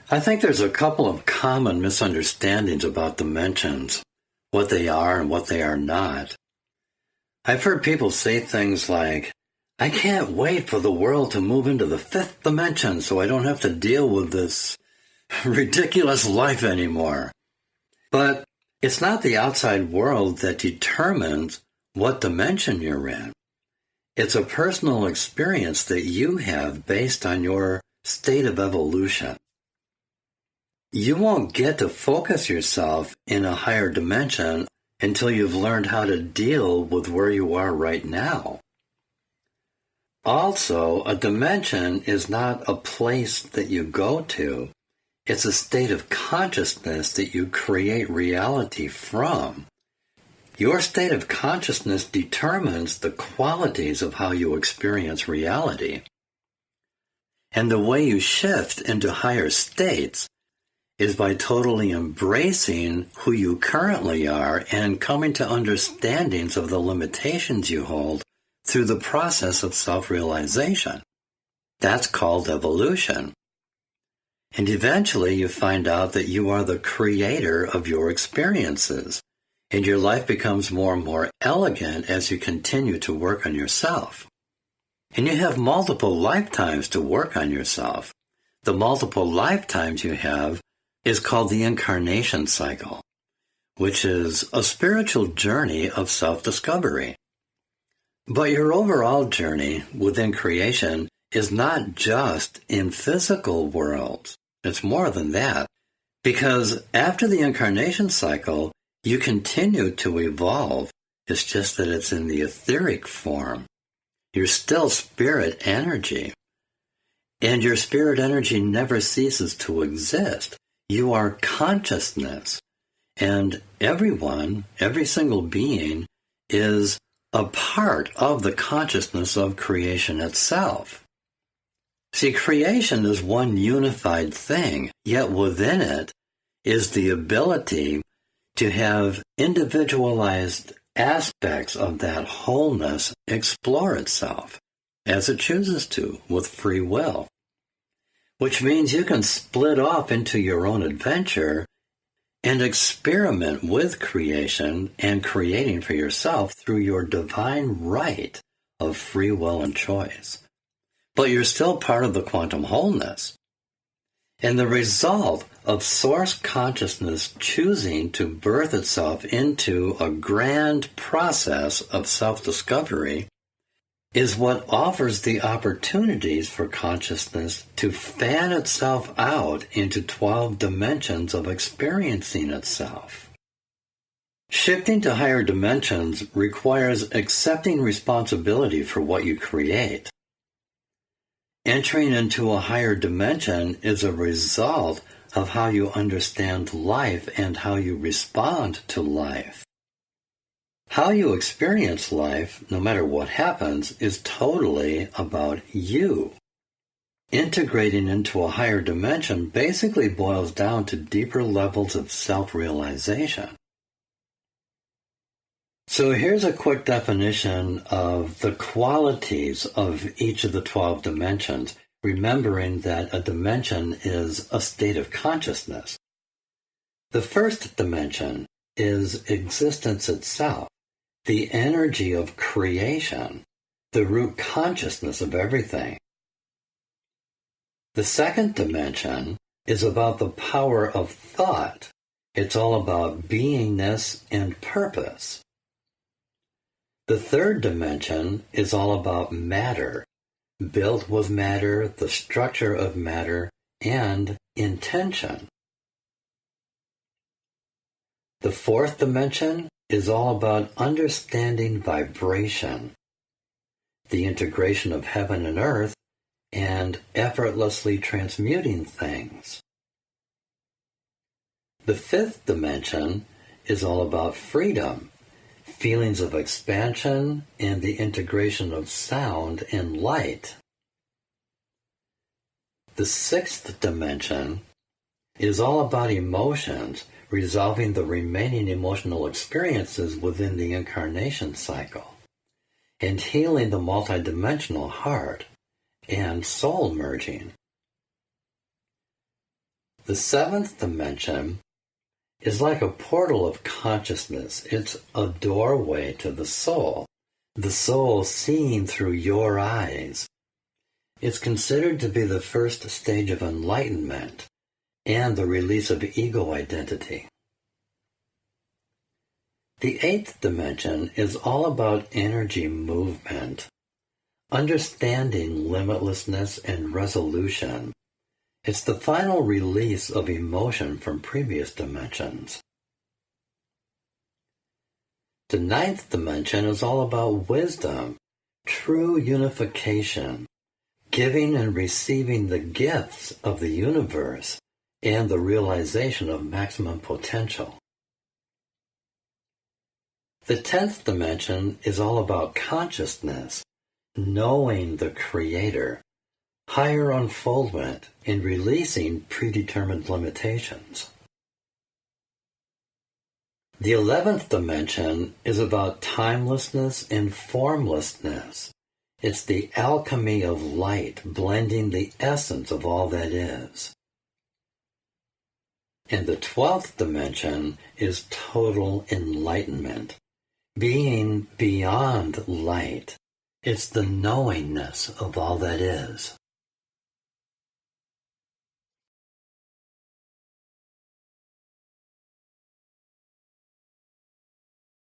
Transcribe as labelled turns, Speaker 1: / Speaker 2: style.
Speaker 1: I think there's a couple of common misunderstandings about dimensions, what they are and what they are not. I've heard people say things like, I can't wait for the world to move into the fifth dimension so I don't have to deal with this ridiculous life anymore. But it's not the outside world that determines what dimension you're in. It's a personal experience that you have based on your state of evolution. You won't get to focus yourself in a higher dimension until you've learned how to deal with where you are right now. Also, a dimension is not a place that you go to. It's a state of consciousness that you create reality from. Your state of consciousness determines the qualities of how you experience reality. And the way you shift into higher states is by totally embracing who you currently are and coming to understandings of the limitations you hold through the process of self-realization. That's called evolution. And eventually you find out that you are the creator of your experiences, and your life becomes more and more elegant as you continue to work on yourself. And you have multiple lifetimes to work on yourself. The multiple lifetimes you have is called the incarnation cycle, which is a spiritual journey of self-discovery. But your overall journey within creation is not just in physical worlds. It's more than that, because after the incarnation cycle, you continue to evolve. It's just that it's in the etheric form. You're still spirit energy, and your spirit energy never ceases to exist. You are consciousness, and everyone, every single being, is a part of the consciousness of creation itself. See, creation is one unified thing, yet within it is the ability to have individualized aspects of that wholeness explore itself as it chooses to with free will, which means you can split off into your own adventure and experiment with creation and creating for yourself through your divine right of free will and choice. But you're still part of the quantum wholeness. And the result of source consciousness choosing to birth itself into a grand process of self-discovery is what offers the opportunities for consciousness to fan itself out into 12 dimensions of experiencing itself. Shifting to higher dimensions requires accepting responsibility for what you create. Entering into a higher dimension is a result of how you understand life and how you respond to life. How you experience life, no matter what happens, is totally about you. Integrating into a higher dimension basically boils down to deeper levels of self-realization. So here's a quick definition of the qualities of each of the 12 dimensions, remembering that a dimension is a state of consciousness. The first dimension is existence itself, the energy of creation, the root consciousness of everything. The second dimension is about the power of thought. It's all about beingness and purpose. The third dimension is all about matter, built with matter, the structure of matter, and intention. The fourth dimension is all about understanding vibration, the integration of heaven and earth, and effortlessly transmuting things. The fifth dimension is all about freedom, feelings of expansion, and the integration of sound and light. The sixth dimension is all about emotions, resolving the remaining emotional experiences within the incarnation cycle, and healing the multidimensional heart and soul merging. The seventh dimension is like a portal of consciousness. It's a doorway to the soul seen through your eyes. It's considered to be the first stage of enlightenment and the release of ego identity. The eighth dimension is all about energy movement, understanding limitlessness and resolution. It's the final release of emotion from previous dimensions. The ninth dimension is all about wisdom, true unification, giving and receiving the gifts of the universe, and the realization of maximum potential. The 10th dimension is all about consciousness, knowing the Creator, higher unfoldment, and releasing predetermined limitations. The 11th dimension is about timelessness and formlessness. It's the alchemy of light, blending the essence of all that is. And the 12th dimension is total enlightenment, being beyond light. It's the knowingness of all that is.